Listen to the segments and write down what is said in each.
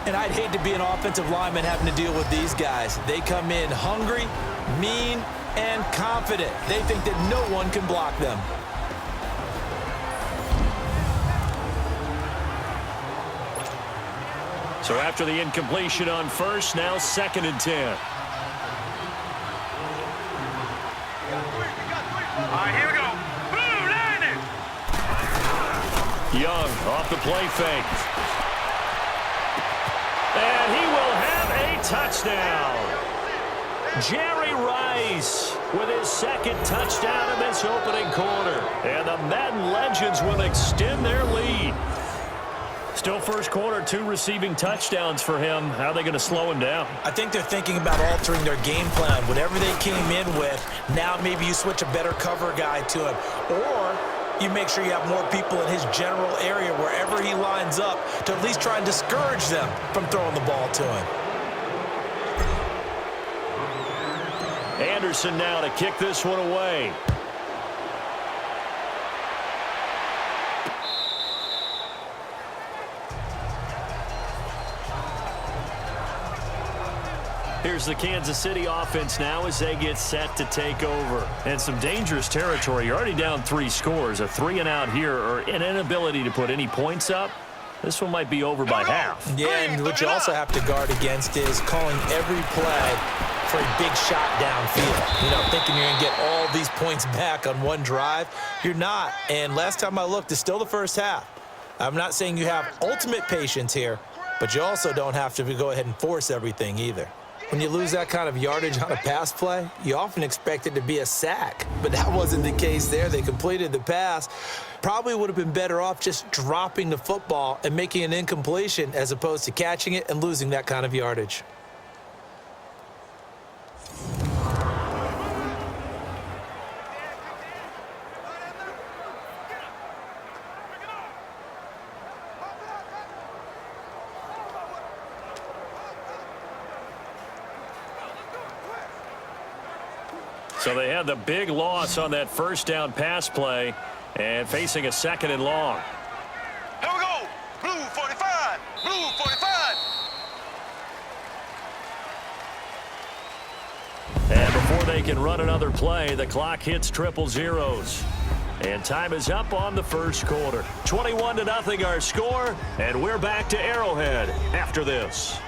And I'd hate to be an offensive lineman having to deal with these guys. They come in hungry, mean, and confident. They think that no one can block them. So after the incompletion on first, now 2nd and 10. All right, here we go. Blue, line it. Young off the play fake. And he will have a touchdown. Jerry Rice with his 2nd touchdown in this opening quarter. And the Madden Legends will extend their lead. Still first quarter, 2 receiving touchdowns for him. How are they going to slow him down? I think they're thinking about altering their game plan. Whatever they came in with, now maybe you switch a better cover guy to him. Or you make sure you have more people in his general area wherever he lines up to at least try and discourage them from throwing the ball to him. Anderson now to kick this one away. Here's the Kansas City offense now as they get set to take over. And some dangerous territory. You're already down 3 scores. A 3-and-out here or an inability to put any points up. This one might be over by half. Yeah, and what you also have to guard against is calling every play for a big shot downfield. You know, thinking you're going to get all these points back on one drive. You're not. And last time I looked, it's still the first half. I'm not saying you have ultimate patience here, but you also don't have to go ahead and force everything either. When you lose that kind of yardage on a pass play, you often expect it to be a sack. But that wasn't the case there. They completed the pass. Probably would have been better off just dropping the football and making an incompletion as opposed to catching it and losing that kind of yardage. So they had the big loss on that first down pass play and facing a 2nd and long. Here we go. Blue 45. Blue 45. And before they can run another play, the clock hits triple zeros. And time is up on the first quarter. 21-0 our score, and we're back to Arrowhead after this.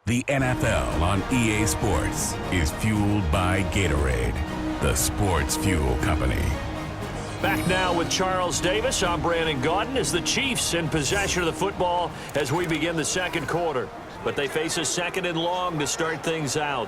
The NFL on EA Sports is fueled by Gatorade, the sports fuel company. Back now with Charles Davis. I'm Brandon Gaudin as the Chiefs in possession of the football as we begin the second quarter. But they face a 2nd and long to start things out.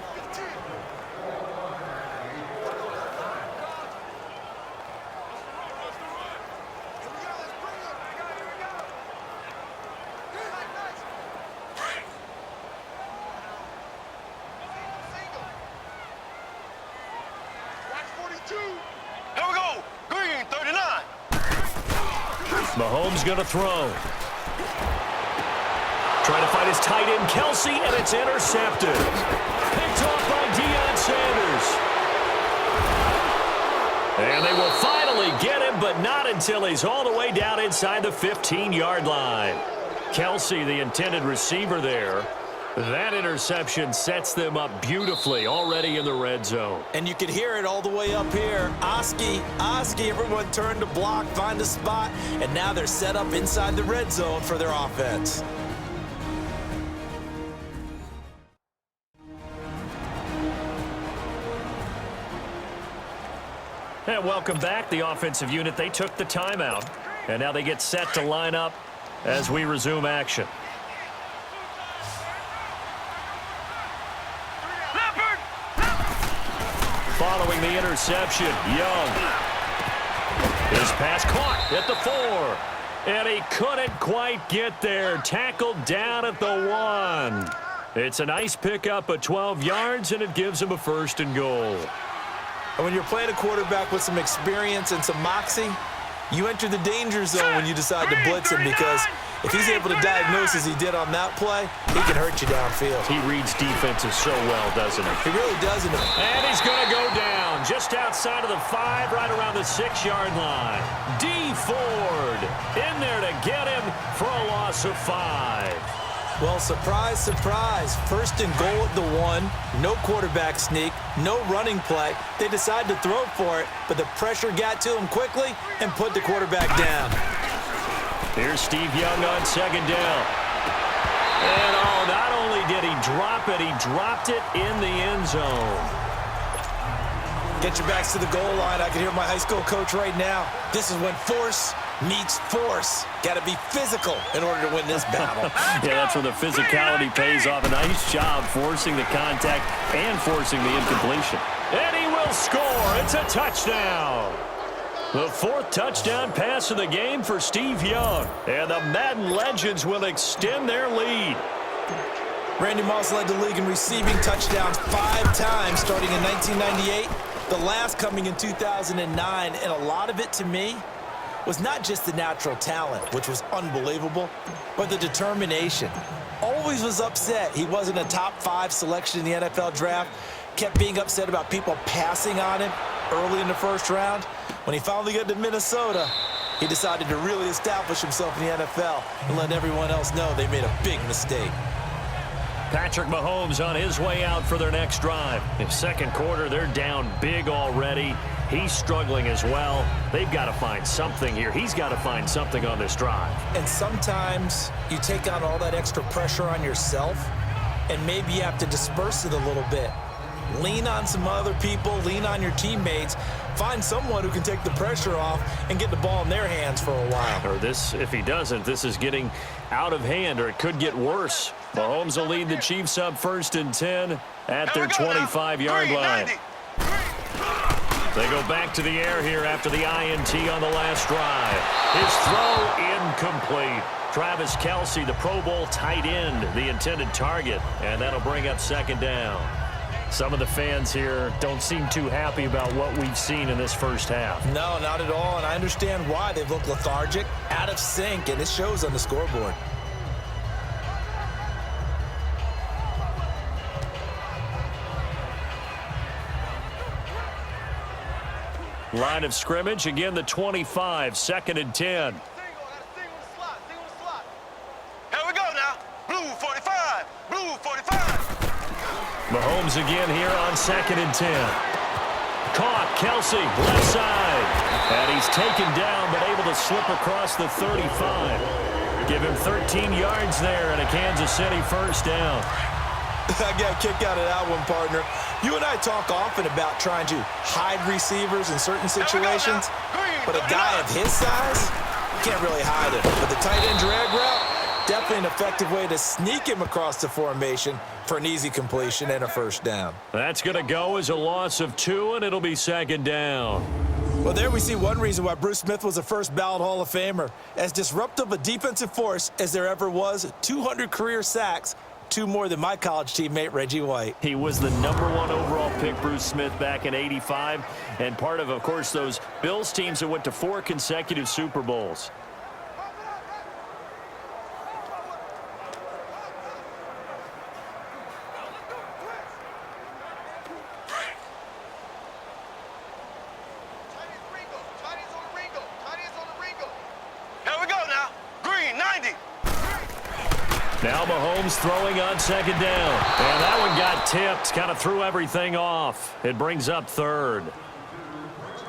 Mahomes going to throw. Trying to find his tight end, Kelsey, and it's intercepted. Picked off by Deion Sanders. And they will finally get him, but not until he's all the way down inside the 15-yard line. Kelsey, the intended receiver there. That interception sets them up beautifully already in the red zone. And you can hear it all the way up here. Oski, everyone turned to block, find a spot, and now they're set up inside the red zone for their offense. And welcome back. The offensive unit, they took the timeout. And now they get set to line up as we resume action. Following the interception, Young. His pass caught at the 4. And he couldn't quite get there. Tackled down at the 1. It's a nice pickup of 12 yards, and it gives him a 1st and goal. And when you're playing a quarterback with some experience and some moxie, you enter the danger zone when you decide to blitz him, because if he's able to diagnose as he did on that play, he can hurt you downfield. He reads defenses so well, doesn't he? He really doesn't. And he's going to go down. just outside of the 5, right around the 6-yard line. D. Ford in there to get him for a loss of 5. Well, surprise, surprise. First and goal at the 1. No quarterback sneak. No running play. They decided to throw for it, but the pressure got to him quickly and put the quarterback down. Here's Steve Young on second down. And not only did he drop it, he dropped it in the end zone. Get your backs to the goal line. I can hear my high school coach right now. This is when force meets force. Got to be physical in order to win this battle. Yeah, that's where the physicality pays off. A nice job forcing the contact and forcing the incompletion. And he will score. It's a touchdown. The 4th touchdown pass of the game for Steve Young. And the Madden Legends will extend their lead. Randy Moss led the league in receiving touchdowns 5 times starting in 1998. The last coming in 2009, and a lot of it, to me, was not just the natural talent, which was unbelievable, but the determination. Always was upset he wasn't a top 5 selection in the NFL draft. Kept being upset about people passing on him early in the first round. When he finally got to Minnesota, he decided to really establish himself in the NFL and let everyone else know they made a big mistake. Patrick Mahomes on his way out for their next drive. In second quarter, they're down big already. He's struggling as well. They've got to find something here. He's got to find something on this drive. And sometimes you take on all that extra pressure on yourself, and maybe you have to disperse it a little bit. Lean on some other people. Lean on your teammates. Find someone who can take the pressure off and get the ball in their hands for a while. Or this, if he doesn't, this is getting out of hand, or it could get worse. Mahomes will lead the Chiefs up 1st and 10 at their 25-yard line. They go back to the air here after the INT on the last drive. His throw incomplete. Travis Kelce, the Pro Bowl tight end, the intended target, and that'll bring up 2nd down. Some of the fans here don't seem too happy about what we've seen in this first half. No, not at all, and I understand why. They've looked lethargic, out of sync, and it shows on the scoreboard. Line of scrimmage, again the 25, 2nd and 10. Here we go now. Blue 45. Blue 45. Mahomes again here on 2nd and 10. Caught, Kelce, left side. And he's taken down, but able to slip across the 35. Give him 13 yards there and a Kansas City 1st down. I got a kick out of that one, partner. You and I talk often about trying to hide receivers in certain situations, but a guy of his size, you can't really hide him. But the tight end drag route, definitely an effective way to sneak him across the formation for an easy completion and a 1st down. That's going to go as a loss of 2, and it'll be 2nd down. Well, there we see one reason why Bruce Smith was a first ballot Hall of Famer. As disruptive a defensive force as there ever was, 200 career sacks, 2 more than my college teammate, Reggie White. He was the #1 overall pick, Bruce Smith, back in '85, and part of course, those Bills teams that went to 4 consecutive Super Bowls. Now Mahomes throwing on 2nd down. And that one got tipped, kind of threw everything off. It brings up 3rd.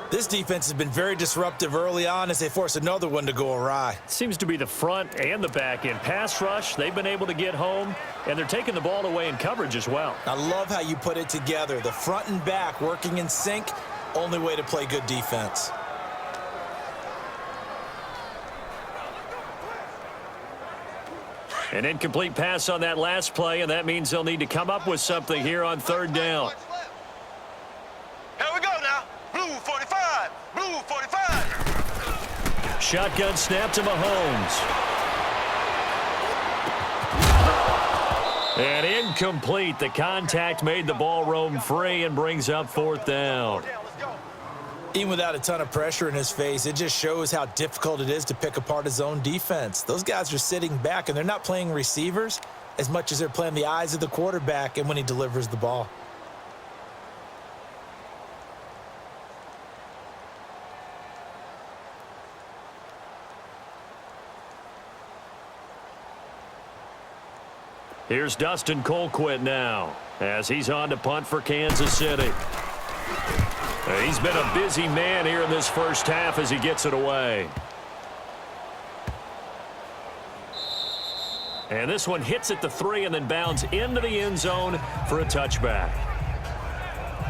This defense has been very disruptive early on as they force another one to go awry. Seems to be the front and the back end. Pass rush, they've been able to get home, and they're taking the ball away in coverage as well. I love how you put it together. The front and back working in sync, only way to play good defense. An incomplete pass on that last play, and that means they'll need to come up with something here on 3rd down. Here we go now. Blue 45. Blue 45. Shotgun snap to Mahomes. And incomplete. The contact made the ball roam free and brings up 4th down. Even without a ton of pressure in his face, it just shows how difficult it is to pick apart his own defense. Those guys are sitting back, and they're not playing receivers as much as they're playing the eyes of the quarterback and when he delivers the ball. Here's Dustin Colquitt now as he's on to punt for Kansas City. He's been a busy man here in this first half as he gets it away. And this one hits at the 3 and then bounds into the end zone for a touchback.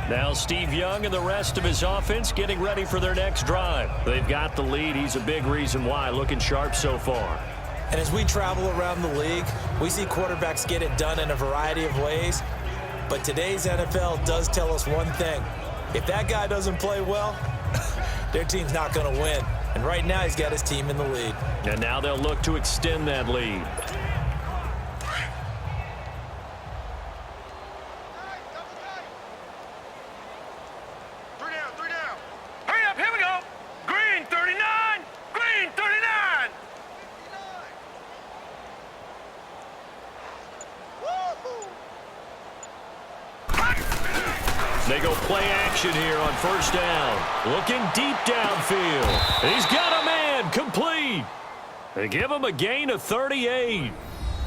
Now Steve Young and the rest of his offense getting ready for their next drive. They've got the lead. He's a big reason why, looking sharp so far. And as we travel around the league, we see quarterbacks get it done in a variety of ways. But today's NFL does tell us one thing. If that guy doesn't play well, their team's not going to win. And right now he's got his team in the lead. And now they'll look to extend that lead. They go play action here on first down. Looking deep downfield. He's got a man complete. They give him a gain of 38.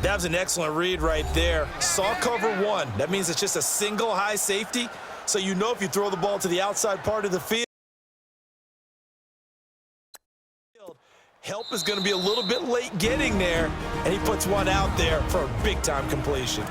That was an excellent read right there. Saw cover 1. That means it's just a single high safety. So you know if you throw the ball to the outside part of the field, help is going to be a little bit late getting there. And he puts one out there for a big-time completion.